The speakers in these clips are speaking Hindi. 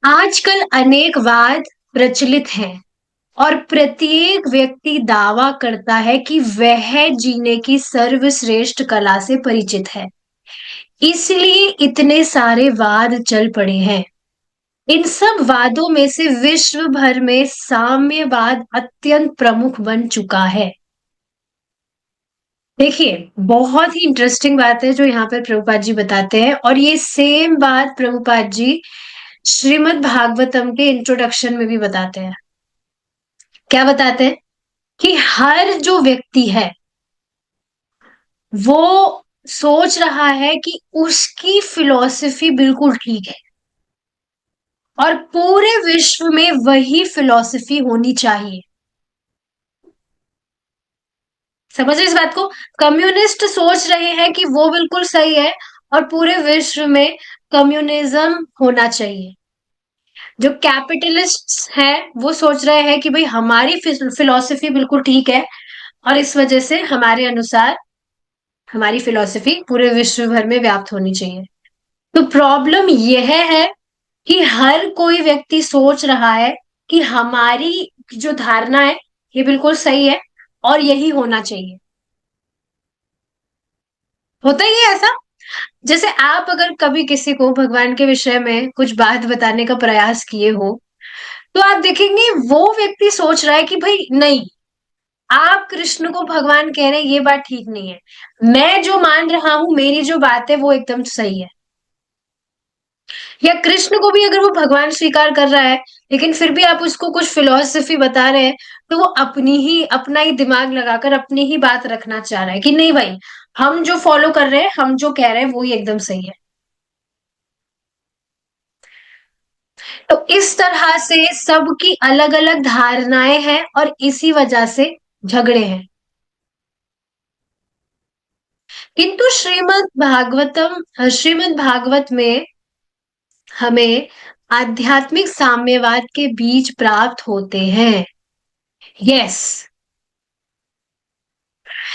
आजकल अनेक वाद प्रचलित हैं और प्रत्येक व्यक्ति दावा करता है कि वह जीने की सर्वश्रेष्ठ कला से परिचित है। इसलिए इतने सारे वाद चल पड़े हैं। इन सब वादों में से विश्व भर में साम्यवाद अत्यंत प्रमुख बन चुका है। देखिए, बहुत ही इंटरेस्टिंग बात है जो यहाँ पर प्रभुपाद जी बताते हैं, और ये सेम बात प्रभुपाद जी श्रीमद् भागवतम के इंट्रोडक्शन में भी बताते हैं। क्या बताते हैं? कि हर जो व्यक्ति है वो सोच रहा है कि उसकी फिलॉसफी बिल्कुल ठीक है और पूरे विश्व में वही फिलॉसफी होनी चाहिए। समझ रहे इस बात को? कम्युनिस्ट सोच रहे हैं कि वो बिल्कुल सही है और पूरे विश्व में कम्युनिज्म होना चाहिए। जो कैपिटलिस्ट है वो सोच रहे हैं कि भाई हमारी फिलॉसफी बिल्कुल ठीक है और इस वजह से हमारे अनुसार हमारी फिलॉसफी पूरे विश्व भर में व्याप्त होनी चाहिए। तो प्रॉब्लम यह है कि हर कोई व्यक्ति सोच रहा है कि हमारी जो धारणा है ये बिल्कुल सही है और यही होना चाहिए। होता ही है ऐसा। जैसे आप अगर कभी किसी को भगवान के विषय में कुछ बात बताने का प्रयास किए हो, तो आप देखेंगे वो व्यक्ति सोच रहा है कि भाई नहीं, आप कृष्ण को भगवान कह रहे हैं ये बात ठीक नहीं है। मैं जो मान रहा हूं, मेरी जो बात है वो एकदम सही है। या कृष्ण को भी अगर वो भगवान स्वीकार कर रहा है, लेकिन फिर भी आप उसको कुछ फिलॉसफी बता रहे हैं, तो वो अपना ही दिमाग लगाकर अपनी ही बात रखना चाह रहा है कि नहीं भाई, हम जो फॉलो कर रहे हैं, हम जो कह रहे हैं वो ही एकदम सही है। तो इस तरह से सबकी अलग अलग धारणाएं हैं और इसी वजह से झगड़े हैं। किंतु श्रीमद् भागवत में हमें आध्यात्मिक साम्यवाद के बीज प्राप्त होते हैं। यस।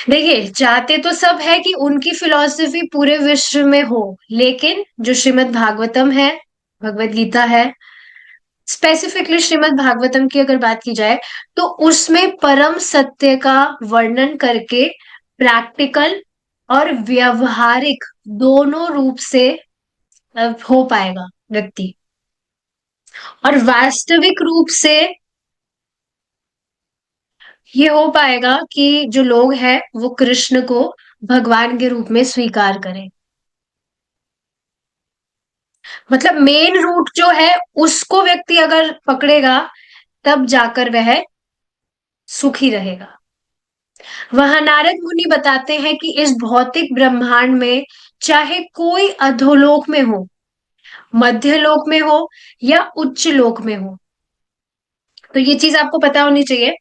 देखिए, चाहते तो सब है कि उनकी फिलॉसफी पूरे विश्व में हो, लेकिन जो श्रीमद् भागवतम है, भगवत गीता है, स्पेसिफिकली श्रीमद् भागवतम की अगर बात की जाए, तो उसमें परम सत्य का वर्णन करके प्रैक्टिकल और व्यवहारिक दोनों रूप से हो पाएगा व्यक्ति, और वास्तविक रूप से ये हो पाएगा कि जो लोग हैं वो कृष्ण को भगवान के रूप में स्वीकार करें। मतलब मेन रूट जो है उसको व्यक्ति अगर पकड़ेगा, तब जाकर वह सुखी रहेगा। वह नारद मुनि बताते हैं कि इस भौतिक ब्रह्मांड में चाहे कोई अधोलोक में हो, मध्य लोक में हो या उच्च लोक में हो, तो ये चीज आपको पता होनी चाहिए।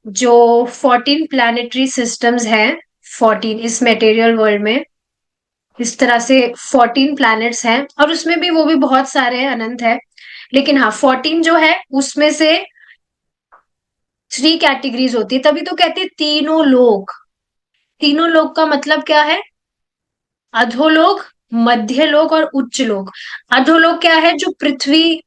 जो 14 प्लैनेटरी सिस्टम्स हैं, 14 इस मेटेरियल वर्ल्ड में, इस तरह से 14 प्लैनेट्स हैं, और उसमें भी वो भी बहुत सारे हैं, अनंत है। लेकिन हाँ, 14 जो है उसमें से 3 कैटेगरीज होती है, तभी तो कहते हैं तीनों लोक। तीनों लोक का मतलब क्या है? अधोलोक, मध्य लोक और उच्च लोक। अधोलोक क्या है? जो पृथ्वी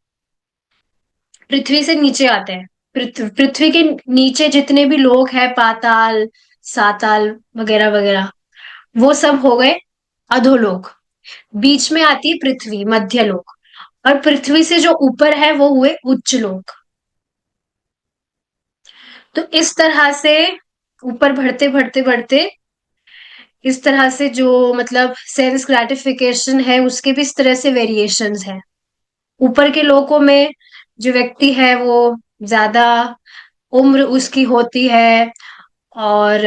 से नीचे आते हैं। पृथ्वी के नीचे जितने भी लोक है, पाताल, साताल वगैरह वगैरह, वो सब हो गए अधोलोक। बीच में आती है पृथ्वी, मध्य लोक। और पृथ्वी से जो ऊपर है वो हुए उच्च लोक। तो इस तरह से ऊपर बढ़ते बढ़ते बढ़ते, इस तरह से जो मतलब सेंस ग्रेटिफिकेशन है उसके भी इस तरह से वेरिएशंस हैं। ऊपर के लोकों में जो व्यक्ति है वो ज्यादा उम्र उसकी होती है, और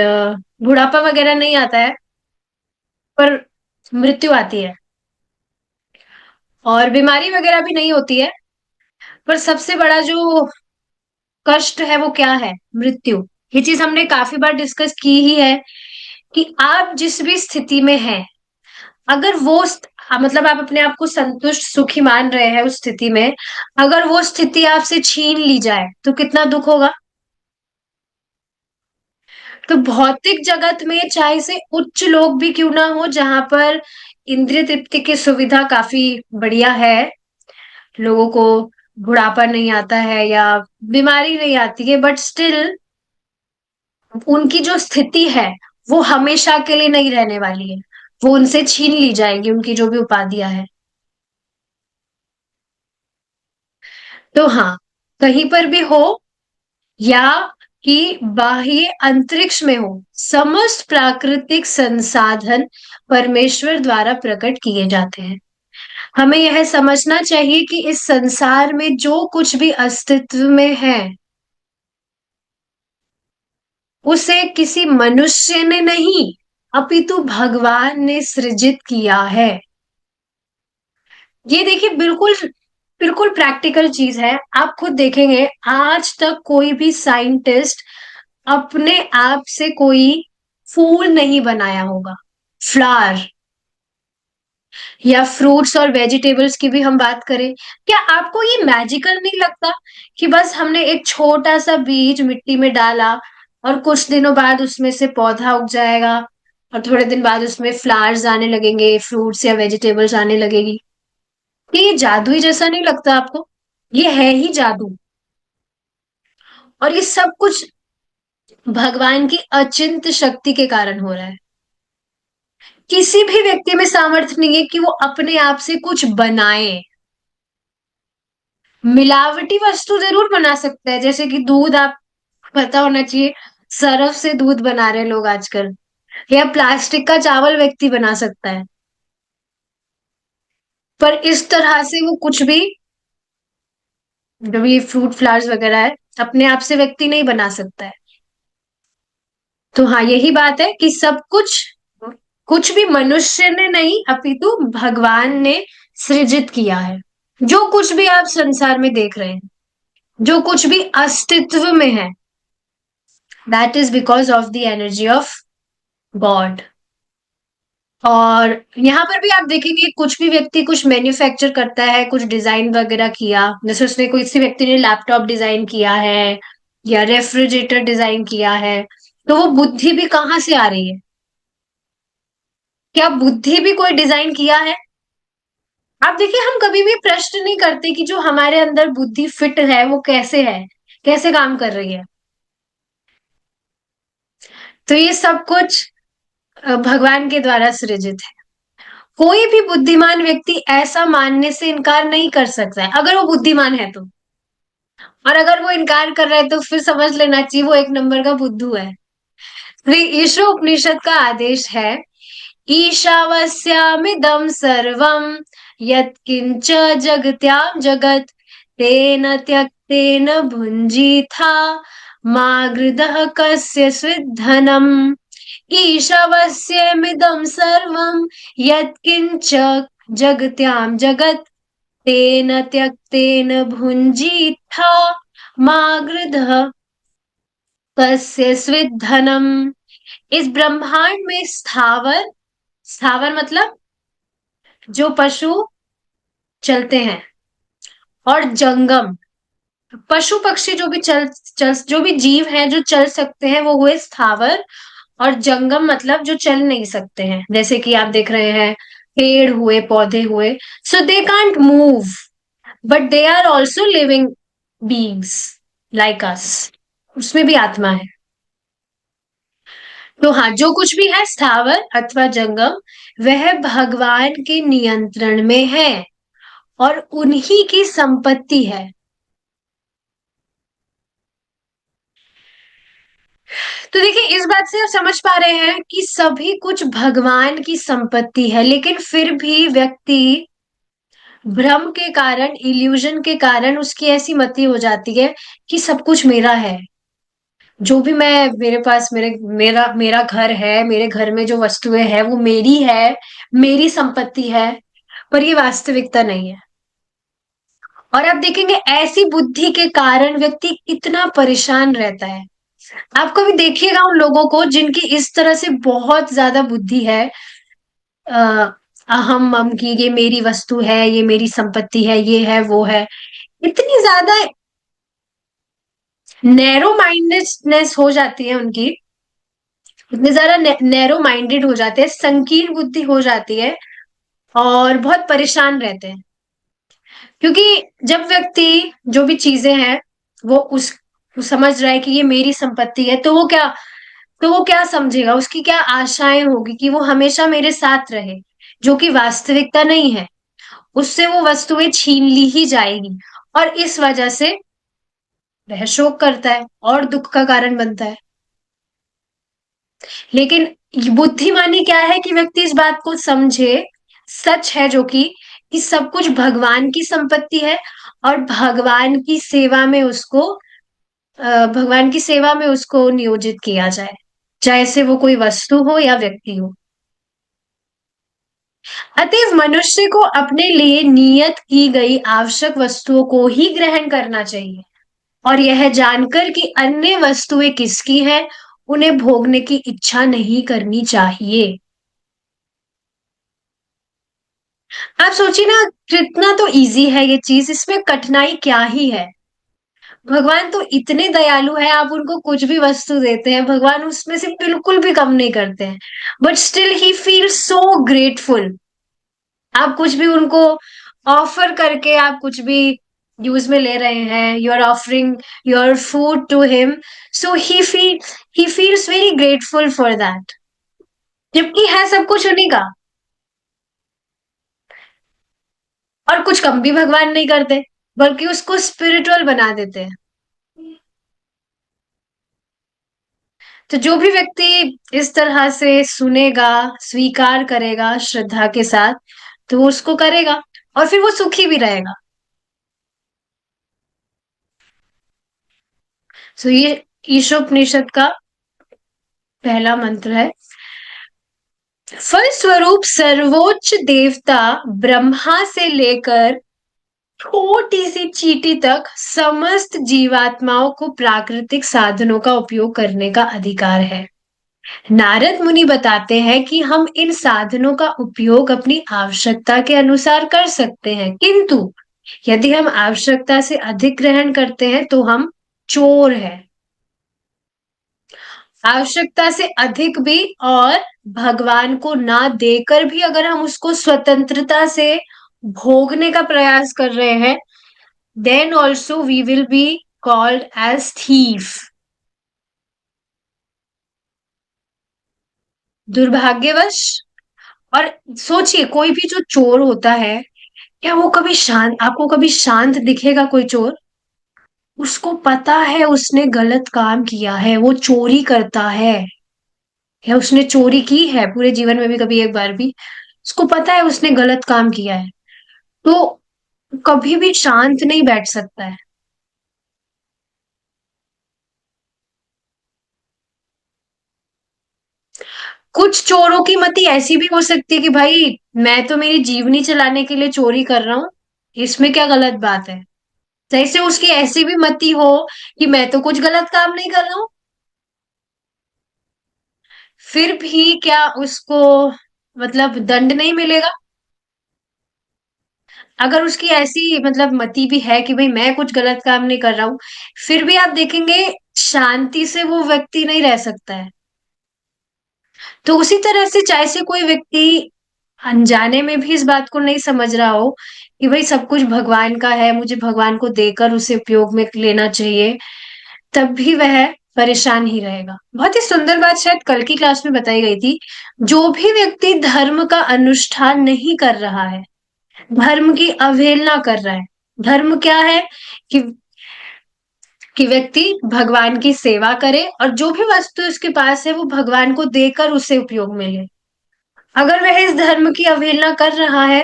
बुढ़ापा वगैरह नहीं आता है, पर मृत्यु आती है, और बीमारी वगैरह भी नहीं होती है। पर सबसे बड़ा जो कष्ट है वो क्या है? मृत्यु। ये चीज हमने काफी बार डिस्कस की ही है कि आप जिस भी स्थिति में हैं, अगर मतलब आप अपने आप को संतुष्ट सुखी मान रहे हैं उस स्थिति में, अगर वो स्थिति आपसे छीन ली जाए तो कितना दुख होगा। तो भौतिक जगत में चाहे से उच्च लोग भी क्यों ना हो, जहां पर इंद्रिय तृप्ति की सुविधा काफी बढ़िया है, लोगों को बुढ़ापा नहीं आता है या बीमारी नहीं आती है, बट स्टिल उनकी जो स्थिति है वो हमेशा के लिए नहीं रहने वाली है। वो उनसे छीन ली जाएगी, उनकी जो भी उपाधियां है। तो हाँ, कहीं पर भी हो या कि बाह्य अंतरिक्ष में हो, समस्त प्राकृतिक संसाधन परमेश्वर द्वारा प्रकट किए जाते हैं। हमें यह समझना चाहिए कि इस संसार में जो कुछ भी अस्तित्व में है, उसे किसी मनुष्य ने नहीं, अपितु भगवान ने सृजित किया है। ये देखिए, बिल्कुल बिल्कुल प्रैक्टिकल चीज है। आप खुद देखेंगे, आज तक कोई भी साइंटिस्ट अपने आप से कोई फूल नहीं बनाया होगा, फ्लावर या फ्रूट्स और वेजिटेबल्स की भी हम बात करें। क्या आपको ये मैजिकल नहीं लगता कि बस हमने एक छोटा सा बीज मिट्टी में डाला और कुछ दिनों बाद उसमें से पौधा उग जाएगा, और थोड़े दिन बाद उसमें फ्लावर्स आने लगेंगे, फ्रूट्स या वेजिटेबल्स आने लगेगी। ये जादू ही जैसा नहीं लगता आपको? ये है ही जादू। और ये सब कुछ भगवान की अचिंत्य शक्ति के कारण हो रहा है। किसी भी व्यक्ति में सामर्थ्य नहीं है कि वो अपने आप से कुछ बनाए। मिलावटी वस्तु जरूर बना सकता है, जैसे कि दूध, आप पता होना चाहिए, सरफ से दूध बना रहे हैं लोग आजकल। या प्लास्टिक का चावल व्यक्ति बना सकता है, पर इस तरह से वो कुछ भी, जो भी फ्रूट फ्लावर्स वगैरह है, अपने आप से व्यक्ति नहीं बना सकता है। तो हाँ, यही बात है कि सब कुछ, कुछ भी मनुष्य ने नहीं अपितु भगवान ने सृजित किया है। जो कुछ भी आप संसार में देख रहे हैं, जो कुछ भी अस्तित्व में है, that is because of the energy of God. और यहाँ पर भी आप देखेंगे, कुछ भी व्यक्ति कुछ मैन्युफैक्चर करता है, कुछ डिजाइन वगैरह किया, जैसे उसने, कोई किसी व्यक्ति ने लैपटॉप डिजाइन किया है या रेफ्रिजरेटर डिजाइन किया है, तो वो बुद्धि भी कहाँ से आ रही है? क्या बुद्धि भी कोई डिजाइन किया है? आप देखिए, हम कभी भी प्रश्न नहीं करते कि जो हमारे अंदर बुद्धि फिट है वो कैसे है, कैसे काम कर रही है। तो ये सब कुछ भगवान के द्वारा सृजित है। कोई भी बुद्धिमान व्यक्ति ऐसा मानने से इनकार नहीं कर सकता है, अगर वो बुद्धिमान है तो। और अगर वो इनकार कर रहा है तो फिर समझ लेना चाहिए वो एक नंबर का बुद्धू है। श्री ईशो उपनिषद का आदेश है, ईशावास्यामिदं सर्वं यत्किंच जगत्यां जगत् तेन त्यक्तेन भुञ्जीथा मा गृधः कस्य स्विद्धनम्। ईशावास्यमिदं सर्वं यत्किंच जगत्यां जगत् तेन त्यक्तेन भुञ्जीथा मा गृधः कस्य स्विद्धनम्। इस ब्रह्मांड में स्थावर, स्थावर मतलब जो पशु चलते हैं, और जंगम, पशु पक्षी जो भी चल चल जो भी जीव हैं जो चल सकते हैं वो हुए स्थावर। और जंगम मतलब जो चल नहीं सकते हैं, जैसे कि आप देख रहे हैं पेड़ हुए, पौधे हुए। So they can't move, but they are also living beings like us. उसमें भी आत्मा है। तो हाँ, जो कुछ भी है स्थावर अथवा जंगम, वह भगवान के नियंत्रण में है और उन्हीं की संपत्ति है। तो देखिए, इस बात से आप समझ पा रहे हैं कि सभी कुछ भगवान की संपत्ति है, लेकिन फिर भी व्यक्ति भ्रम के कारण, इल्यूजन के कारण उसकी ऐसी मति हो जाती है कि सब कुछ मेरा है। जो भी मैं, मेरे पास, मेरा मेरा घर है, मेरे घर में जो वस्तुएं हैं वो मेरी है, मेरी संपत्ति है। पर ये वास्तविकता नहीं है। और आप देखेंगे, ऐसी बुद्धि के कारण व्यक्ति इतना परेशान रहता है। आप कभी देखिएगा उन लोगों को जिनकी इस तरह से बहुत ज्यादा बुद्धि है, आ, अहम मम की, ये मेरी वस्तु है, ये मेरी संपत्ति है, ये है वो है, इतनी ज्यादा नैरो माइंडेडनेस हो जाती है उनकी, इतने ज्यादा नैरो माइंडेड हो जाते हैं, संकीर्ण बुद्धि हो जाती है, और बहुत परेशान रहते हैं। क्योंकि जब व्यक्ति जो भी चीजें हैं वो उस वो समझ रहा है कि ये मेरी संपत्ति है, तो वो क्या समझेगा, उसकी क्या आशाएं होगी कि वो हमेशा मेरे साथ रहे, जो कि वास्तविकता नहीं है। उससे वो वस्तुएं छीन ली ही जाएगी, और इस वजह से वह शोक करता है और दुख का कारण बनता है। लेकिन बुद्धिमानी क्या है कि व्यक्ति इस बात को समझे, सच है जो कि सब कुछ भगवान की संपत्ति है, और भगवान की सेवा में उसको नियोजित किया जाए, चाहे से वो कोई वस्तु हो या व्यक्ति हो। अतएव मनुष्य को अपने लिए नियत की गई आवश्यक वस्तुओं को ही ग्रहण करना चाहिए, और यह जानकर कि अन्य वस्तुएं किसकी हैं, उन्हें भोगने की इच्छा नहीं करनी चाहिए। आप सोचिए ना, कितना तो इजी है ये चीज, इसमें कठिनाई क्या ही है। भगवान तो इतने दयालु है, आप उनको कुछ भी वस्तु देते हैं, भगवान उसमें से बिल्कुल भी कम नहीं करते हैं, but still he feel so grateful. आप कुछ भी उनको ऑफर करके, आप कुछ भी यूज में ले रहे हैं, you are offering your food to him, so he feels very grateful for that, जबकि है सब कुछ उन्हीं का। और कुछ कम भी भगवान नहीं करते, बल्कि उसको स्पिरिचुअल बना देते हैं। तो जो भी व्यक्ति इस तरह से सुनेगा, स्वीकार करेगा श्रद्धा के साथ, तो वो उसको करेगा, और फिर वो सुखी भी रहेगा। सो ये ईशोपनिषद का पहला मंत्र है। फलस्वरूप सर्वोच्च देवता ब्रह्मा से लेकर छोटी सी चींटी तक समस्त जीवात्माओं को प्राकृतिक साधनों का उपयोग करने का अधिकार है। नारद मुनि बताते हैं कि हम इन साधनों का उपयोग अपनी आवश्यकता के अनुसार कर सकते हैं, किंतु यदि हम आवश्यकता से अधिक ग्रहण करते हैं तो हम चोर हैं। आवश्यकता से अधिक भी, और भगवान को ना देकर भी अगर हम उसको स्वतंत्रता से भोगने का प्रयास कर रहे हैं, then also we will be called as thief. दुर्भाग्यवश। और सोचिए, कोई भी जो चोर होता है, क्या वो कभी शांत, आपको कभी शांत दिखेगा कोई चोर? उसको पता है उसने गलत काम किया है, वो चोरी करता है, या उसने चोरी की है पूरे जीवन में भी कभी एक बार भी, उसको पता है उसने गलत काम किया है, तो कभी भी शांत नहीं बैठ सकता है। कुछ चोरों की मति ऐसी भी हो सकती है कि भाई, मैं तो मेरी जीवनी चलाने के लिए चोरी कर रहा हूँ, इसमें क्या गलत बात है। जैसे उसकी ऐसी भी मति हो कि मैं तो कुछ गलत काम नहीं कर रहा हूँ, फिर भी क्या उसको मतलब दंड नहीं मिलेगा? अगर उसकी ऐसी मतलब मति भी है कि भाई मैं कुछ गलत काम नहीं कर रहा हूं, फिर भी आप देखेंगे शांति से वो व्यक्ति नहीं रह सकता है। तो उसी तरह से चाहे से कोई व्यक्ति अनजाने में भी इस बात को नहीं समझ रहा हो कि भाई सब कुछ भगवान का है, मुझे भगवान को देकर उसे उपयोग में लेना चाहिए, तब भी वह परेशान ही रहेगा। बहुत ही सुंदर बात शायद कल की क्लास में बताई गई थी। जो भी व्यक्ति धर्म का अनुष्ठान नहीं कर रहा है, धर्म की अवहेलना कर रहा है, धर्म क्या है कि व्यक्ति भगवान की सेवा करे, और जो भी वस्तु उसके पास है वो भगवान को देकर उसे उपयोग में ले। अगर वह इस धर्म की अवहेलना कर रहा है,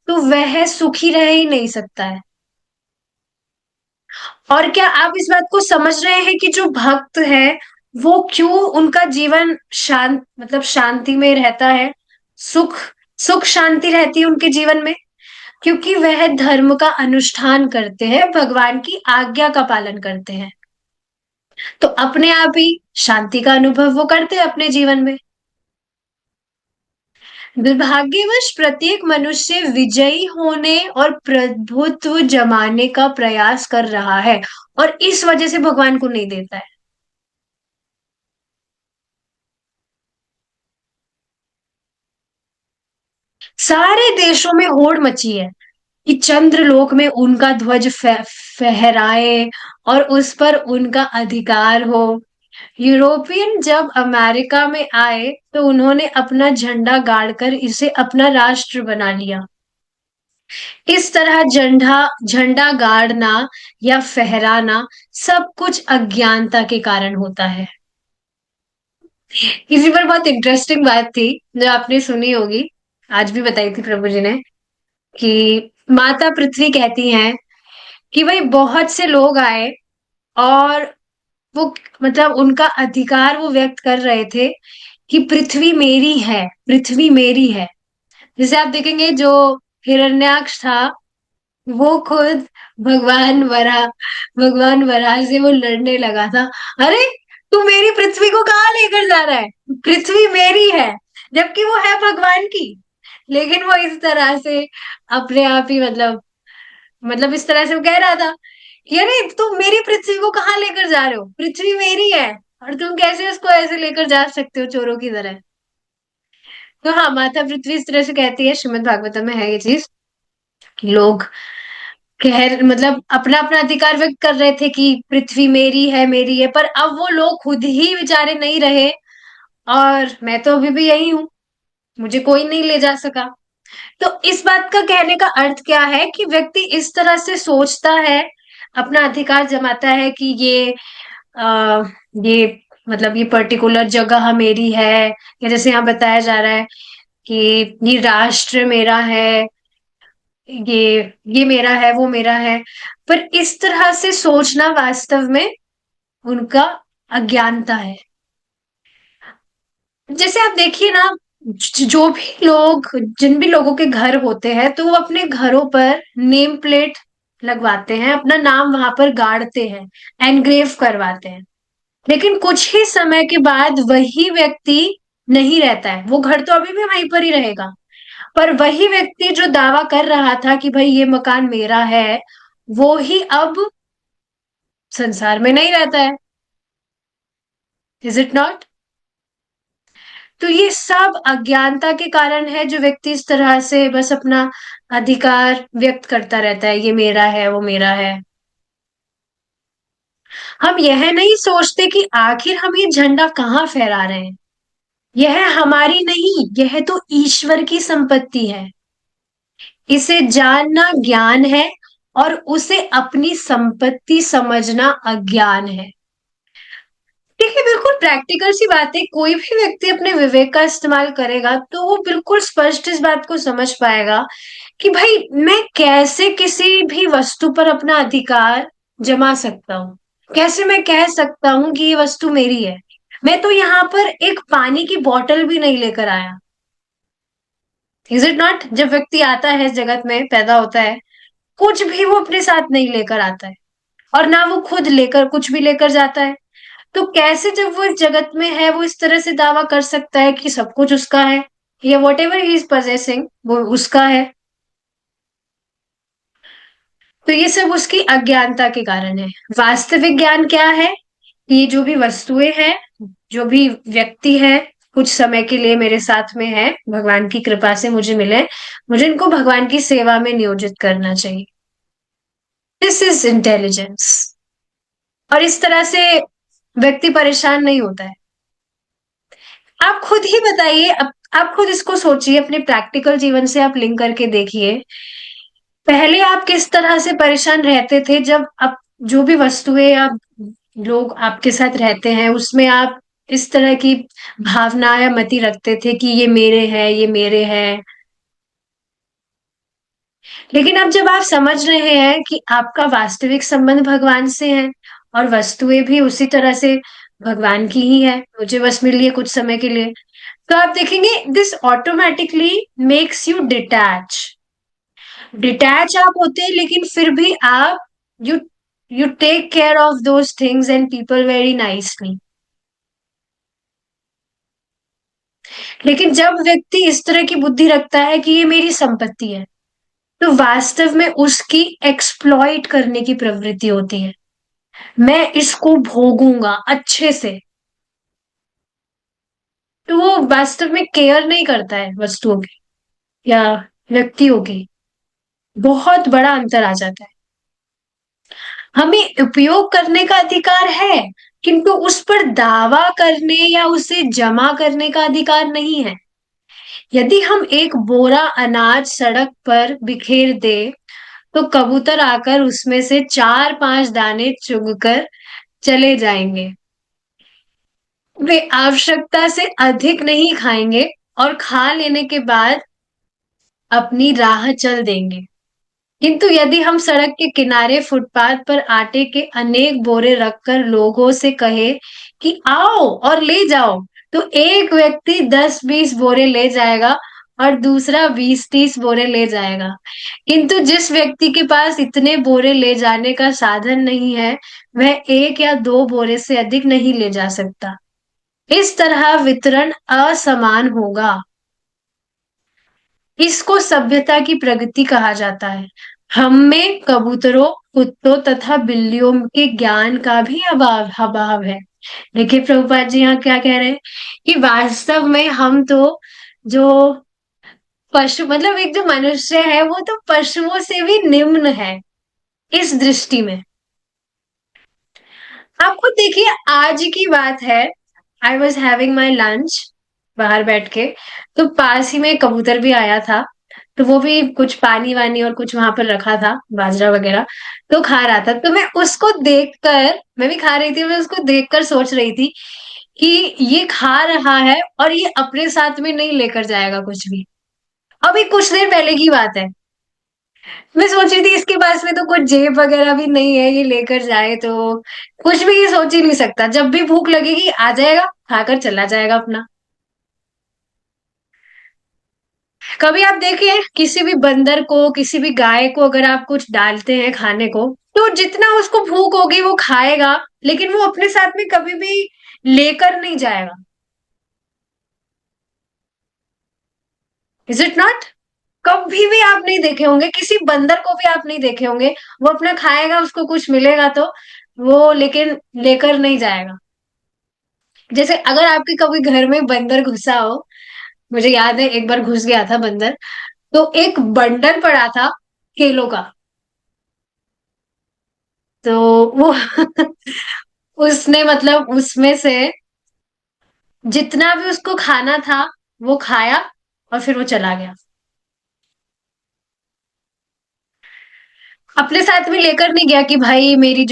तो वह सुखी रह ही नहीं सकता है। और क्या आप इस बात को समझ रहे हैं कि जो भक्त है, वो क्यों उनका जीवन शांत मतलब शांति में रहता है, सुख सुख शांति रहती है उनके जीवन में? क्योंकि वह धर्म का अनुष्ठान करते हैं, भगवान की आज्ञा का पालन करते हैं, तो अपने आप ही शांति का अनुभव वो करते हैं अपने जीवन में। दुर्भाग्यवश प्रत्येक मनुष्य विजयी होने और प्रभुत्व जमाने का प्रयास कर रहा है, और इस वजह से भगवान को नहीं देता है। सारे देशों में होड़ मची है कि चंद्रलोक में उनका ध्वज फहराए और उस पर उनका अधिकार हो। यूरोपियन जब अमेरिका में आए तो उन्होंने अपना झंडा गाड़कर इसे अपना राष्ट्र बना लिया। इस तरह झंडा झंडा गाड़ना या फहराना सब कुछ अज्ञानता के कारण होता है। इसी पर बहुत इंटरेस्टिंग बात थी जो आपने सुनी होगी, आज भी बताई थी प्रभु जी ने, कि माता पृथ्वी कहती हैं कि भाई बहुत से लोग आए और वो मतलब उनका अधिकार वो व्यक्त कर रहे थे कि पृथ्वी मेरी है, पृथ्वी मेरी है। जैसे आप देखेंगे जो हिरण्याक्ष था वो खुद भगवान वरा भगवान वराह से वो लड़ने लगा था। अरे तू मेरी पृथ्वी को कहाँ लेकर जा रहा है, पृथ्वी मेरी है, जबकि वो है भगवान की। लेकिन वो इस तरह से अपने आप ही मतलब इस तरह से वो कह रहा था कि अरे तुम मेरी पृथ्वी को कहाँ लेकर जा रहे हो, पृथ्वी मेरी है और तुम कैसे उसको ऐसे लेकर जा सकते हो चोरों की तरह। तो हाँ, माता पृथ्वी इस तरह से कहती है, श्रीमद् भागवतम में है ये चीज कि लोग कह मतलब अपना अपना अधिकार व्यक्त कर रहे थे कि पृथ्वी मेरी है, पर अब वो लोग खुद ही बेचारे नहीं रहे और मैं तो अभी भी यही हूँ, मुझे कोई नहीं ले जा सका। तो इस बात का कहने का अर्थ क्या है कि व्यक्ति इस तरह से सोचता है, अपना अधिकार जमाता है कि आ, ये ये पर्टिकुलर जगह मेरी है, या जैसे यहाँ बताया जा रहा है कि ये राष्ट्र मेरा है, ये ये मेरा है, वो मेरा है। पर इस तरह से सोचना वास्तव में उनका अज्ञानता है। जैसे आप देखिए ना, जो भी लोग जिन भी लोगों के घर होते हैं तो वो अपने घरों पर नेम प्लेट लगवाते हैं, अपना नाम वहां पर गाड़ते हैं, एनग्रेव करवाते हैं। लेकिन कुछ ही समय के बाद वही व्यक्ति नहीं रहता है, वो घर तो अभी भी वहीं पर ही रहेगा, पर वही व्यक्ति जो दावा कर रहा था कि भाई ये मकान मेरा है, वो ही अब संसार में नहीं रहता है। Is it not? तो ये सब अज्ञानता के कारण है, जो व्यक्ति इस तरह से बस अपना अधिकार व्यक्त करता रहता है, ये मेरा है, वो मेरा है। हम यह नहीं सोचते कि आखिर हम ये झंडा कहाँ फहरा रहे हैं। यह हमारी नहीं, यह तो ईश्वर की संपत्ति है। इसे जानना ज्ञान है और उसे अपनी संपत्ति समझना अज्ञान है। देखिए, बिल्कुल प्रैक्टिकल सी बात है, कोई भी व्यक्ति अपने विवेक का इस्तेमाल करेगा तो वो बिल्कुल स्पष्ट इस बात को समझ पाएगा कि भाई मैं कैसे किसी भी वस्तु पर अपना अधिकार जमा सकता हूँ, कैसे मैं कह सकता हूँ कि ये वस्तु मेरी है। मैं तो यहाँ पर एक पानी की बोतल भी नहीं लेकर आया। Is it not? जब व्यक्ति आता है इस जगत में, पैदा होता है, कुछ भी वो अपने साथ नहीं लेकर आता है और ना वो खुद लेकर कुछ भी लेकर जाता है। तो कैसे जब वो इस जगत में है वो इस तरह से दावा कर सकता है कि सब कुछ उसका है, या what ever he is possessing वो उसका है। तो ये सब उसकी अज्ञानता के कारण है। वास्तविक ज्ञान क्या है? ये जो भी वस्तुएं हैं, जो भी व्यक्ति है, कुछ समय के लिए मेरे साथ में है, भगवान की कृपा से मुझे मिले, मुझे इनको भगवान की सेवा में नियोजित करना चाहिए। This is intelligence. और इस तरह से व्यक्ति परेशान नहीं होता है। आप खुद ही बताइए, आप खुद इसको सोचिए, अपने प्रैक्टिकल जीवन से आप लिंक करके देखिए। पहले आप किस तरह से परेशान रहते थे जब आप जो भी वस्तुएं या लोग आपके साथ रहते हैं उसमें आप इस तरह की भावना या मति रखते थे कि ये मेरे हैं, ये मेरे हैं। लेकिन अब जब आप समझ रहे हैं कि आपका वास्तविक संबंध भगवान से है और वस्तुएं भी उसी तरह से भगवान की ही है, मुझे बस मिली है कुछ समय के लिए, तो आप देखेंगे this automatically makes you detach. Detach आप होते हैं लेकिन फिर भी आप you you take care of those things and people very nicely. लेकिन जब व्यक्ति इस तरह की बुद्धि रखता है कि ये मेरी संपत्ति है, तो वास्तव में उसकी एक्सप्लॉइट करने की प्रवृत्ति होती है। मैं इसको भोगूंगा अच्छे से। तो वो वास्तव में केयर नहीं करता है वस्तुओं की या व्यक्तियों की। बहुत बड़ा अंतर आ जाता है। हमें उपयोग करने का अधिकार है, किंतु उस पर दावा करने या उसे जमा करने का अधिकार नहीं है। यदि हम एक बोरा अनाज सड़क पर बिखेर दे, तो कबूतर आकर उसमें से 4-5 दाने चुगकर चले जाएंगे। वे आवश्यकता से अधिक नहीं खाएंगे और खा लेने के बाद अपनी राह चल देंगे। किंतु यदि हम सड़क के किनारे फुटपाथ पर आटे के अनेक बोरे रखकर लोगों से कहे कि आओ और ले जाओ, तो एक व्यक्ति 10-20 बोरे ले जाएगा और दूसरा 20-30 बोरे ले जाएगा। किंतु जिस व्यक्ति के पास इतने बोरे ले जाने का साधन नहीं है, वह 1 या 2 बोरे से अधिक नहीं ले जा सकता। इस तरह वितरण असमान होगा। इसको सभ्यता की प्रगति कहा जाता है। हम में कबूतरों, कुत्तों तथा बिल्लियों के ज्ञान का भी अभाव है। देखिए प्रभुपाद जी यहाँ क्या कह रहे हैं कि वास्तव में हम तो जो पशु मतलब एक जो मनुष्य है वो तो पशुओं से भी निम्न है इस दृष्टि में। आप खुद देखिए, आज की बात है, I was having my lunch बाहर बैठ के, तो पास ही में एक कबूतर भी आया था। तो वो भी कुछ पानी वानी और कुछ वहां पर रखा था, बाजरा वगैरह, तो खा रहा था। तो मैं उसको देखकर, मैं भी खा रही थी, मैं उसको देखकर सोच रही थी कि ये खा रहा है और ये अपने साथ में नहीं लेकर जाएगा कुछ भी। अभी कुछ देर पहले की बात है। मैं सोच रही थी इसके पास में तो कुछ जेब वगैरह भी नहीं है, ये लेकर जाए तो कुछ भी ये सोच ही नहीं सकता। जब भी भूख लगेगी आ जाएगा, खाकर चला जाएगा अपना। कभी आप देखिए किसी भी बंदर को, किसी भी गाय को अगर आप कुछ डालते हैं खाने को, तो जितना उसको भूख होगी वो खाएगा, लेकिन वो अपने साथ में कभी भी लेकर नहीं जाएगा। Is it not? कभी भी आप नहीं देखे होंगे, किसी बंदर को भी आप नहीं देखे होंगे, वो अपना खाएगा, उसको कुछ मिलेगा तो वो लेकिन लेकर नहीं जाएगा। जैसे अगर आपके कभी घर में बंदर घुसा हो, मुझे याद है एक बार घुस गया था बंदर, तो एक बंडल पड़ा था केलों का। तो वो उसने मतलब उसमें से जितना भी उसको खाना था वो खाया और फिर वो चला गया। अपने साथ में लेकर नहीं गया कि भाई मेरी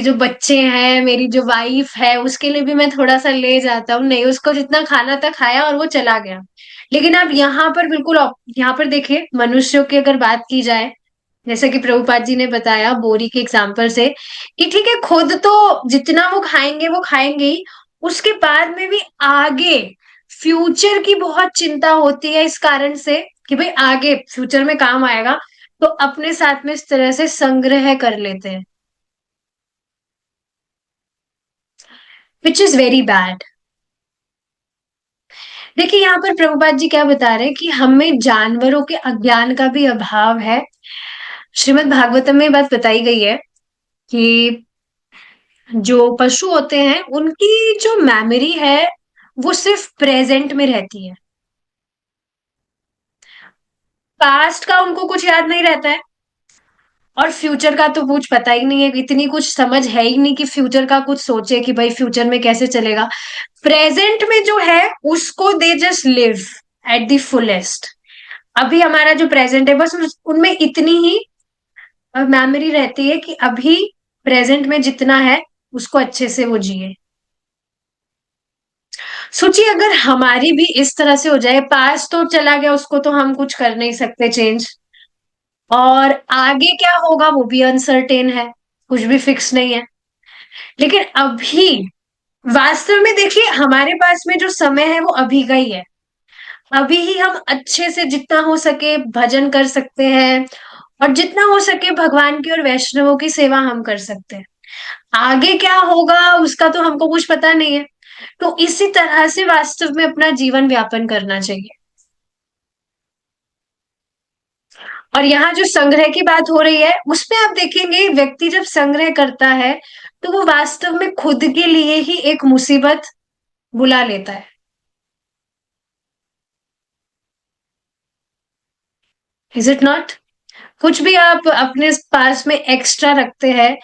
जो बच्चे हैं, मेरी जो वाइफ है, उसके लिए भी मैं थोड़ा सा ले जाता हूँ। नहीं, उसको जितना खाना था खाया और वो चला गया। लेकिन आप यहाँ पर बिल्कुल यहाँ पर देखिए, मनुष्यों की अगर बात की जाए, जैसे कि प्रभुपाद जी ने बताया बोरी के एग्जाम्पल से, कि ठीक है खुद तो जितना वो खाएंगे ही, उसके बाद में भी आगे फ्यूचर की बहुत चिंता होती है इस कारण से कि भाई आगे फ्यूचर में काम आएगा, तो अपने साथ में इस तरह से संग्रह कर लेते हैं, विच इज वेरी बैड। देखिए यहाँ पर प्रभुपाद जी क्या बता रहे हैं कि हमें जानवरों के अज्ञान का भी अभाव है। श्रीमद् भागवतम में ये बात बताई गई है कि जो पशु होते हैं उनकी जो मेमोरी है वो सिर्फ प्रेजेंट में रहती है। पास्ट का उनको कुछ याद नहीं रहता है और फ्यूचर का तो कुछ पता ही नहीं है, इतनी कुछ समझ है ही नहीं कि फ्यूचर का कुछ सोचे कि भाई फ्यूचर में कैसे चलेगा। प्रेजेंट में जो है उसको they just live at the fullest. अभी हमारा जो प्रेजेंट है बस उनमें इतनी ही मेमोरी रहती है कि अभी प्रेजेंट में जितना है उसको अच्छे से वो जिए। सोचिए अगर हमारी भी इस तरह से हो जाए, पास तो चला गया उसको तो हम कुछ कर नहीं सकते चेंज, और आगे क्या होगा वो भी अनसर्टेन है, कुछ भी फिक्स नहीं है। लेकिन अभी वास्तव में देखिए हमारे पास में जो समय है वो अभी का ही है। अभी ही हम अच्छे से जितना हो सके भजन कर सकते हैं और जितना हो सके भगवान की और वैष्णवों की सेवा हम कर सकते हैं। आगे क्या होगा उसका तो हमको कुछ पता नहीं है। तो इसी तरह से वास्तव में अपना जीवन व्यापन करना चाहिए। और यहाँ जो संग्रह की बात हो रही है उसमें आप देखेंगे व्यक्ति जब संग्रह करता है तो वो वास्तव में खुद के लिए ही एक मुसीबत बुला लेता है। Is it not? कुछ भी आप अपने पास में एक्स्ट्रा रखते हैं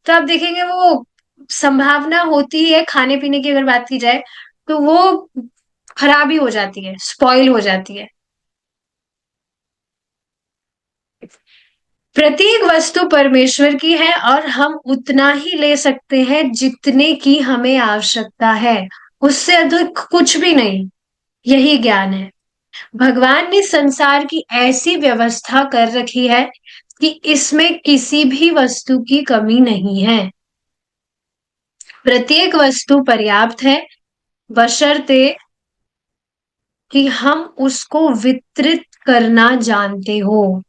तो आप देखेंगे वो संभावना होती है, खाने पीने की अगर बात की जाए तो वो खराबी हो जाती है, स्पॉइल हो जाती है। प्रत्येक वस्तु परमेश्वर की है और हम उतना ही ले सकते हैं जितने की हमें आवश्यकता है, उससे अधिक कुछ भी नहीं। यही ज्ञान है। भगवान ने संसार की ऐसी व्यवस्था कर रखी है कि इसमें किसी भी वस्तु की कमी नहीं है। प्रत्येक वस्तु पर्याप्त है, बशर्ते कि हम उसको वितरित करना जानते हो।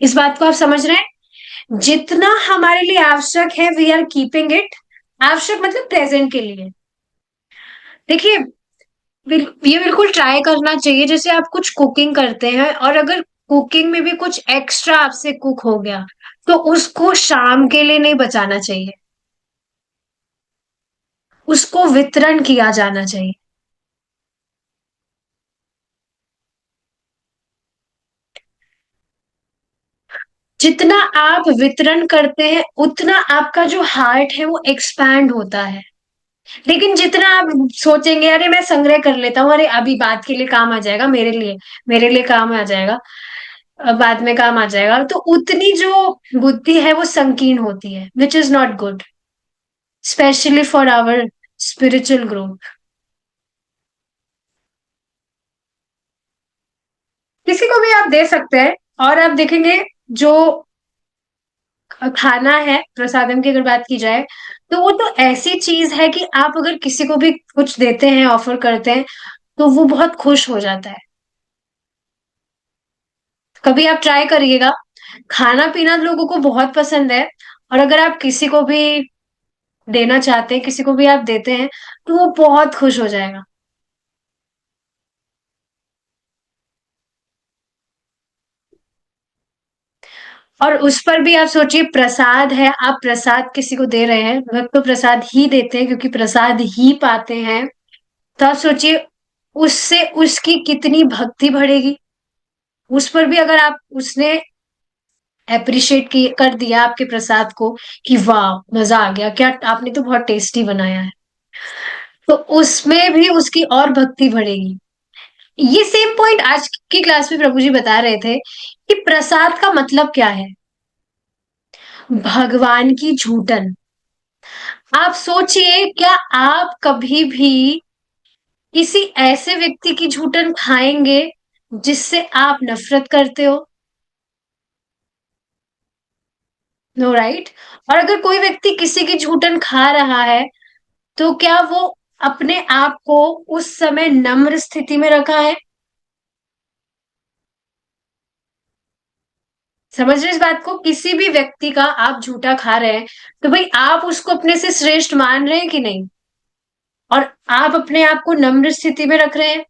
इस बात को आप समझ रहे हैं? जितना हमारे लिए आवश्यक है वी आर कीपिंग इट। आवश्यक मतलब प्रेजेंट के लिए। देखिए, ये बिल्कुल ट्राई करना चाहिए, जैसे आप कुछ कुकिंग करते हैं और अगर कुकिंग में भी कुछ एक्स्ट्रा आपसे कुक हो गया तो उसको शाम के लिए नहीं बचाना चाहिए, उसको वितरण किया जाना चाहिए। जितना आप वितरण करते हैं उतना आपका जो हार्ट है वो एक्सपैंड होता है। लेकिन जितना आप सोचेंगे अरे मैं संग्रह कर लेता हूँ, अरे अभी बात के लिए काम आ जाएगा, मेरे लिए काम आ जाएगा, बाद में काम आ जाएगा, तो उतनी जो बुद्धि है वो संकीर्ण होती है, which is not good, specially for our spiritual growth. किसी को भी आप दे सकते हैं। और आप देखेंगे जो खाना है प्रसादम की अगर बात की जाए तो वो तो ऐसी चीज है कि आप अगर किसी को भी कुछ देते हैं, ऑफर करते हैं, तो वो बहुत खुश हो जाता है। कभी आप ट्राई करिएगा। खाना पीना लोगों को बहुत पसंद है, और अगर आप किसी को भी देना चाहते हैं, किसी को भी आप देते हैं, तो वो बहुत खुश हो जाएगा। और उस पर भी आप सोचिए, प्रसाद है, आप प्रसाद किसी को दे रहे हैं, भक्त तो प्रसाद ही देते हैं क्योंकि प्रसाद ही पाते हैं। तो आप सोचिए उससे उसकी कितनी भक्ति बढ़ेगी। उस पर भी अगर आप उसने अप्रिशिएट कर दिया आपके प्रसाद को कि वाह मजा आ गया, क्या आपने तो बहुत टेस्टी बनाया है, तो उसमें भी उसकी और भक्ति बढ़ेगी। ये सेम पॉइंट आज की क्लास में प्रभु जी बता रहे थे कि प्रसाद का मतलब क्या है। भगवान की झूठन। आप सोचिए, क्या आप कभी भी किसी ऐसे व्यक्ति की झूठन खाएंगे जिससे आप नफरत करते हो? No right. और अगर कोई व्यक्ति किसी की झूठन खा रहा है तो क्या वो अपने आप को उस समय नम्र स्थिति में रखा है? समझ रहे इस बात को? किसी भी व्यक्ति का आप झूठा खा रहे हैं तो भाई आप उसको अपने से श्रेष्ठ मान रहे हैं कि नहीं? और आप अपने आप को नम्र स्थिति में रख रहे हैं।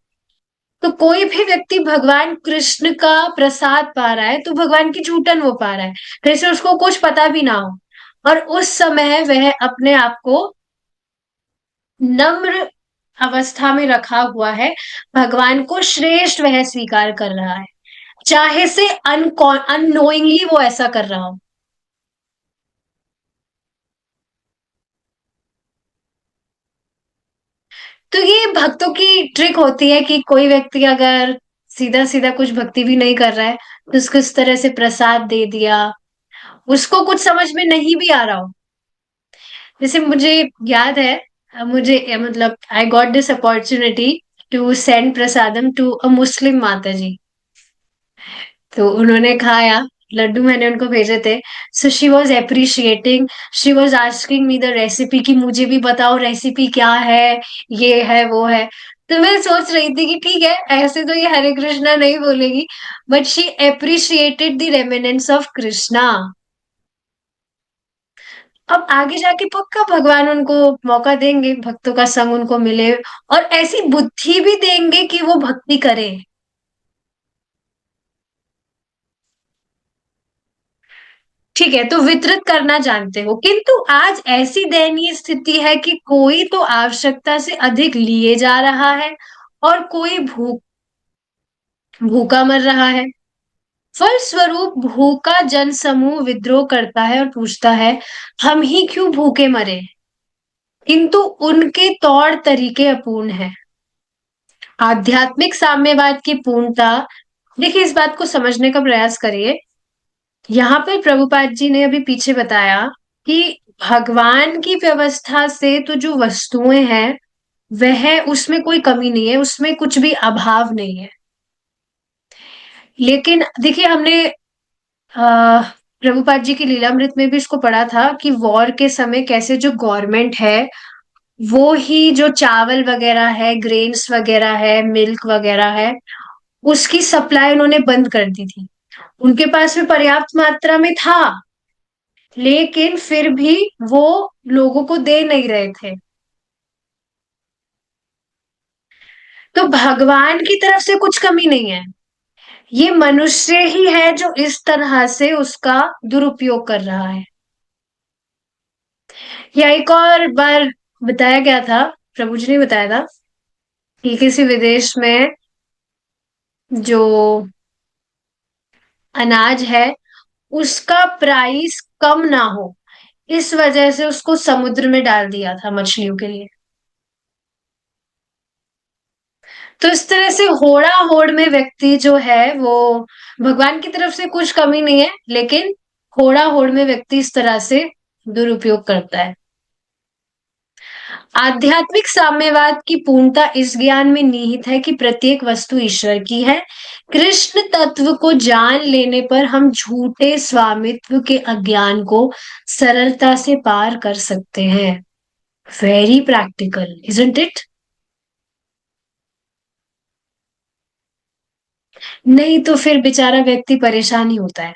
तो कोई भी व्यक्ति भगवान कृष्ण का प्रसाद पा रहा है तो भगवान की झूठन वो पा रहा है, जैसे उसको कुछ पता भी ना हो, और उस समय वह अपने आप को नम्र अवस्था में रखा हुआ है, भगवान को श्रेष्ठ वह स्वीकार कर रहा है, चाहे से अननोइंगली वो ऐसा कर रहा हो। तो ये भक्तों की ट्रिक होती है कि कोई व्यक्ति अगर सीधा सीधा कुछ भक्ति भी नहीं कर रहा है तो उसको इस तरह से प्रसाद दे दिया, उसको कुछ समझ में नहीं भी आ रहा हो। जैसे मुझे याद है, मुझे मतलब I got this opportunity to send prasadam to a Muslim mata ji. तो उन्होंने खाया, लड्डू मैंने उनको भेजे थे। So she was appreciating, she was asking me the recipe कि मुझे भी बताओ रेसिपी क्या है, ये है वो है। तो मैं सोच रही थी कि ठीक है, ऐसे तो ये हरे कृष्णा नहीं बोलेगी, but she appreciated the remnants of Krishna. अब आगे जाके पक्का भगवान उनको मौका देंगे, भक्तों का संग उनको मिले, और ऐसी बुद्धि भी देंगे कि वो भक्ति करे। ठीक है, तो वितरित करना जानते हो, किंतु आज ऐसी दयनीय स्थिति है कि कोई तो आवश्यकता से अधिक लिए जा रहा है और कोई भूखा मर रहा है। फलस्वरूप भूखा जन समूह विद्रोह करता है और पूछता है, हम ही क्यों भूखे मरे। किंतु उनके तौर तरीके अपूर्ण हैं। आध्यात्मिक साम्यवाद की पूर्णता, देखिए इस बात को समझने का प्रयास करिए। यहाँ पर प्रभुपाद जी ने अभी पीछे बताया कि भगवान की व्यवस्था से तो जो वस्तुएं हैं वह, उसमें कोई कमी नहीं है, उसमें कुछ भी अभाव नहीं है। लेकिन देखिए हमने प्रभुपाद जी की लीलामृत में भी इसको पढ़ा था कि वॉर के समय कैसे जो गवर्नमेंट है वो ही जो चावल वगैरह है, ग्रेन्स वगैरह है, मिल्क वगैरह है, उसकी सप्लाई उन्होंने बंद कर दी थी। उनके पास में पर्याप्त मात्रा में था, लेकिन फिर भी वो लोगों को दे नहीं रहे थे। तो भगवान की तरफ से कुछ कमी नहीं है, ये मनुष्य ही है जो इस तरह से उसका दुरुपयोग कर रहा है। या एक और बार बताया गया था, प्रभु जी ने बताया था कि किसी विदेश में जो अनाज है उसका प्राइस कम ना हो, इस वजह से उसको समुद्र में डाल दिया था मछलियों के लिए। तो इस तरह से होड़ा होड़ में व्यक्ति जो है वो, भगवान की तरफ से कुछ कमी नहीं है, लेकिन होड़ा होड़ में व्यक्ति इस तरह से दुरुपयोग करता है। आध्यात्मिक साम्यवाद की पूर्णता इस ज्ञान में निहित है कि प्रत्येक वस्तु ईश्वर की है। कृष्ण तत्व को जान लेने पर हम झूठे स्वामित्व के अज्ञान को सरलता से पार कर सकते हैं। Very practical, isn't it? नहीं तो फिर बेचारा व्यक्ति परेशान ही होता है।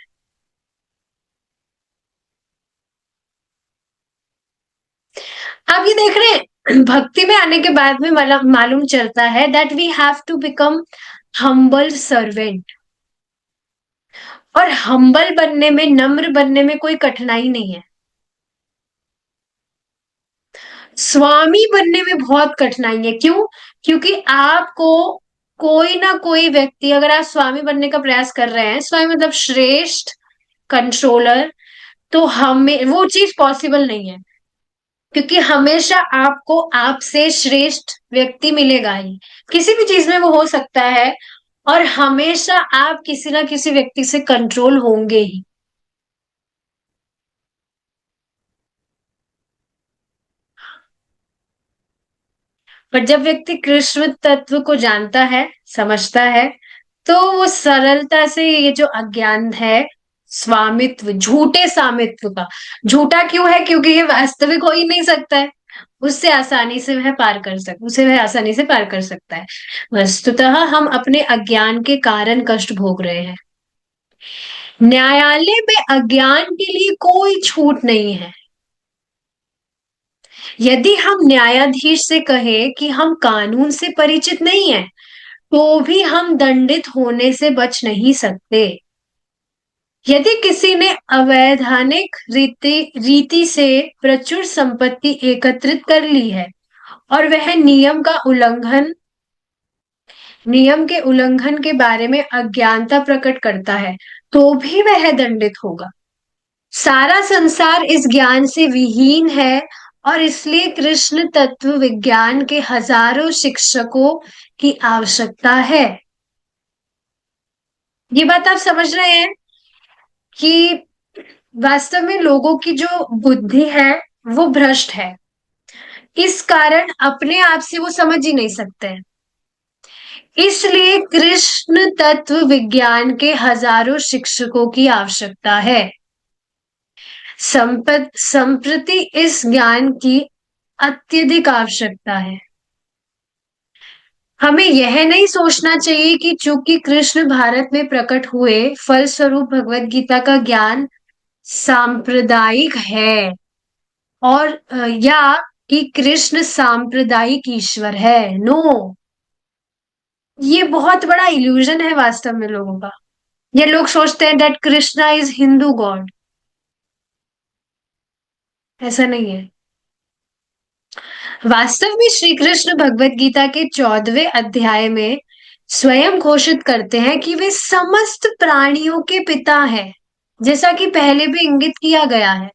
आप ये देख रहे हैं, भक्ति में आने के बाद में मालूम चलता है that we have to become humble servant. और हम्बल बनने में, नम्र बनने में कोई कठिनाई नहीं है। स्वामी बनने में बहुत कठिनाई है। क्यों? क्योंकि आपको कोई ना कोई व्यक्ति, अगर आप स्वामी बनने का प्रयास कर रहे हैं, स्वामी मतलब श्रेष्ठ कंट्रोलर, तो हमें वो चीज पॉसिबल नहीं है। क्योंकि हमेशा आपको आपसे श्रेष्ठ व्यक्ति मिलेगा ही, किसी भी चीज में वो हो सकता है, और हमेशा आप किसी ना किसी व्यक्ति से कंट्रोल होंगे ही। पर जब व्यक्ति कृष्ण तत्व को जानता है, समझता है, तो वो सरलता से ये जो अज्ञान है, स्वामित्व, झूठे स्वामित्व का, झूठा क्यों है? क्योंकि ये वास्तविक हो ही नहीं सकता है, उससे आसानी से वह पार कर सक उसे वह आसानी से पार कर सकता है। वस्तुतः हम अपने अज्ञान के कारण कष्ट भोग रहे हैं। न्यायालय में अज्ञान के लिए कोई छूट नहीं है। यदि हम न्यायाधीश से कहें कि हम कानून से परिचित नहीं है, तो भी हम दंडित होने से बच नहीं सकते। यदि किसी ने अवैधानिक रीति से प्रचुर संपत्ति एकत्रित कर ली है और वह नियम के उल्लंघन के बारे में अज्ञानता प्रकट करता है, तो भी वह दंडित होगा। सारा संसार इस ज्ञान से विहीन है, और इसलिए कृष्ण तत्व विज्ञान के हजारों शिक्षकों की आवश्यकता है। ये बात आप समझ रहे हैं कि वास्तव में लोगों की जो बुद्धि है वो भ्रष्ट है, इस कारण अपने आप से वो समझ ही नहीं सकते हैं। इसलिए कृष्ण तत्व विज्ञान के हजारों शिक्षकों की आवश्यकता है। संप्रति इस ज्ञान की अत्यधिक आवश्यकता है। हमें यह नहीं सोचना चाहिए कि चूंकि कृष्ण भारत में प्रकट हुए, फलस्वरूप भगवत गीता का ज्ञान सांप्रदायिक है, और या कि कृष्ण सांप्रदायिक ईश्वर है। नो, ये बहुत बड़ा इल्यूजन है वास्तव में लोगों का। ये लोग सोचते हैं that Krishna is Hindu God. ऐसा नहीं है। वास्तव में श्री कृष्ण भगवत गीता के 14वें अध्याय में स्वयं घोषित करते हैं कि वे समस्त प्राणियों के पिता हैं, जैसा कि पहले भी इंगित किया गया है।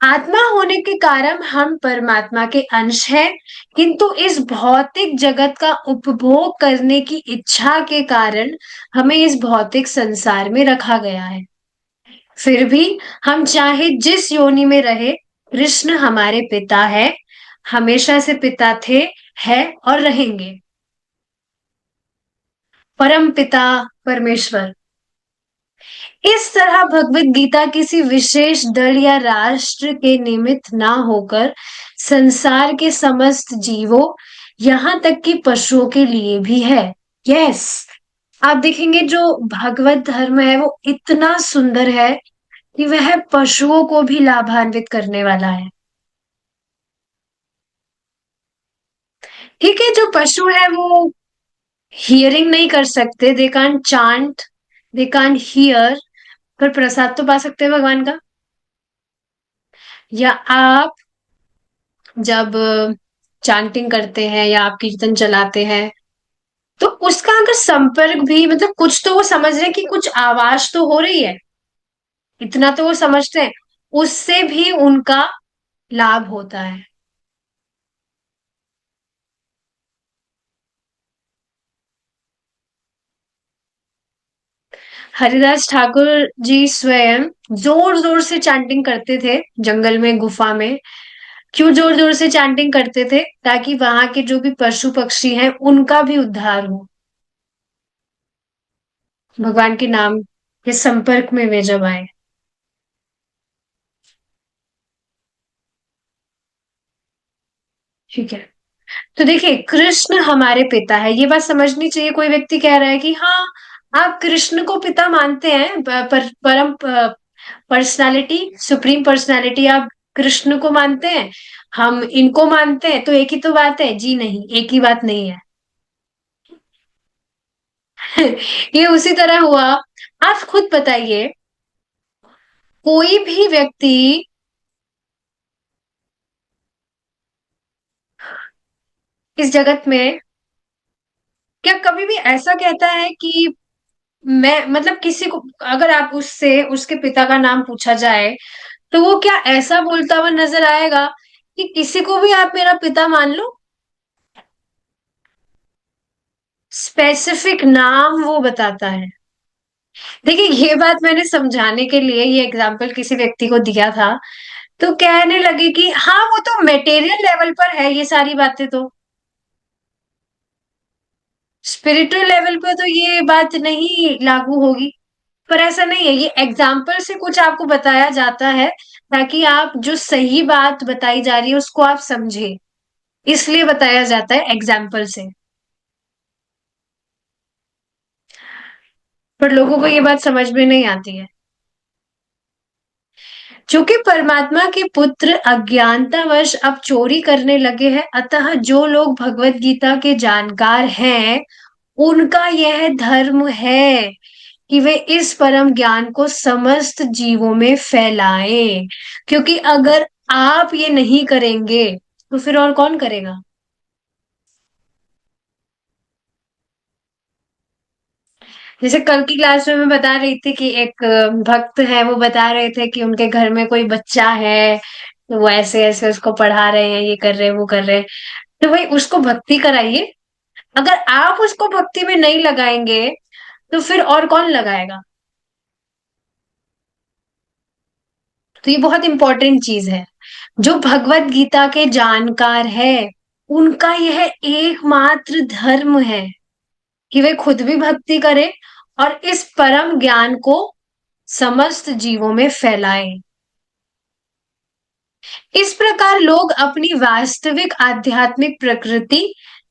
आत्मा होने के कारण हम परमात्मा के अंश हैं, किंतु इस भौतिक जगत का उपभोग करने की इच्छा के कारण हमें इस भौतिक संसार में रखा गया है। फिर भी हम चाहे जिस योनि में रहे, कृष्ण हमारे पिता है, हमेशा से पिता थे, है और रहेंगे। परम पिता परमेश्वर। इस तरह भगवत गीता किसी विशेष दल या राष्ट्र के निमित्त ना होकर संसार के समस्त जीवों, यहाँ तक कि पशुओं के लिए भी है। यस, आप देखेंगे जो भगवत धर्म है वो इतना सुंदर है कि वह पशुओं को भी लाभान्वित करने वाला है। ठीक है, जो पशु है वो हियरिंग नहीं कर सकते, they can't chant, they can't hear, पर प्रसाद तो पा सकते हैं भगवान का। या आप जब चांटिंग करते हैं या आप कीर्तन चलाते हैं, तो उसका अगर संपर्क भी, मतलब कुछ तो वो समझ रहे हैं कि कुछ आवाज तो हो रही है, इतना तो वो समझते हैं, उससे भी उनका लाभ होता है। हरिदास ठाकुर जी स्वयं जोर जोर से चैंटिंग करते थे जंगल में, गुफा में। क्यों जोर जोर से चैंटिंग करते थे? ताकि वहां के जो भी पशु पक्षी हैं उनका भी उद्धार हो, भगवान के नाम के संपर्क में वे जब आए। ठीक है, तो देखिए कृष्ण हमारे पिता है, ये बात समझनी चाहिए। कोई व्यक्ति कह रहा है कि हाँ, आप कृष्ण को पिता मानते हैं, परम पर्सनालिटी, सुप्रीम पर्सनालिटी आप कृष्ण को मानते हैं, हम इनको मानते हैं, तो एक ही तो बात है। जी नहीं, एक ही बात नहीं है। ये उसी तरह हुआ। आप खुद बताइए, कोई भी व्यक्ति इस जगत में क्या कभी भी ऐसा कहता है कि मैं, मतलब किसी को अगर आप उससे उसके पिता का नाम पूछा जाए, तो वो क्या ऐसा बोलता हुआ नजर आएगा कि किसी को भी आप मेरा पिता मान लो? स्पेसिफिक नाम वो बताता है। देखिए, ये बात मैंने समझाने के लिए ये एग्जाम्पल किसी व्यक्ति को दिया था, तो कहने लगे कि हाँ, वो तो मटेरियल लेवल पर है, ये सारी बातें तो स्पिरिचुअल लेवल पे तो ये बात नहीं लागू होगी। पर ऐसा नहीं है, ये एग्जाम्पल से कुछ आपको बताया जाता है, ताकि आप जो सही बात बताई जा रही है उसको आप समझे, इसलिए बताया जाता है एग्जाम्पल से। पर लोगों को ये बात समझ में नहीं आती है। चूंकि परमात्मा के पुत्र अज्ञानतावश अब चोरी करने लगे हैं, अतः जो लोग भगवत गीता के जानकार हैं, उनका यह धर्म है कि वे इस परम ज्ञान को समस्त जीवों में फैलाएं। क्योंकि अगर आप ये नहीं करेंगे, तो फिर और कौन करेगा? जैसे कल की क्लास में मैं बता रही थी कि एक भक्त है, वो बता रहे थे कि उनके घर में कोई बच्चा है, तो वो ऐसे ऐसे उसको पढ़ा रहे हैं, ये कर रहे हैं, वो कर रहे हैं। तो भाई उसको भक्ति कराइए। अगर आप उसको भक्ति में नहीं लगाएंगे, तो फिर और कौन लगाएगा? तो ये बहुत इंपॉर्टेंट चीज है। जो भगवत गीता के जानकार है, उनका यह एकमात्र धर्म है कि वे खुद भी भक्ति करें और इस परम ज्ञान को समस्त जीवों में फैलाएं। इस प्रकार लोग अपनी वास्तविक आध्यात्मिक प्रकृति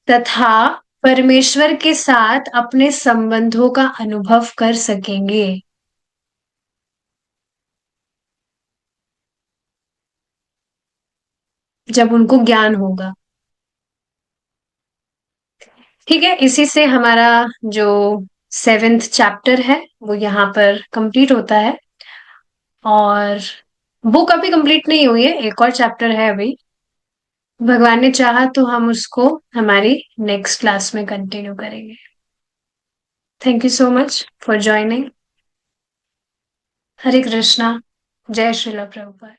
तथा परमेश्वर के साथ अपने संबंधों का अनुभव कर सकेंगे, जब उनको ज्ञान होगा। ठीक है, इसी से हमारा जो 7th चैप्टर है वो यहाँ पर कंप्लीट होता है। और बुक अभी कंप्लीट नहीं हुई है, एक और चैप्टर है अभी। भगवान ने चाहा तो हम उसको हमारी नेक्स्ट क्लास में कंटिन्यू करेंगे। Thank you so much for joining. Hare Krishna. जय श्रीला प्रभुपाद।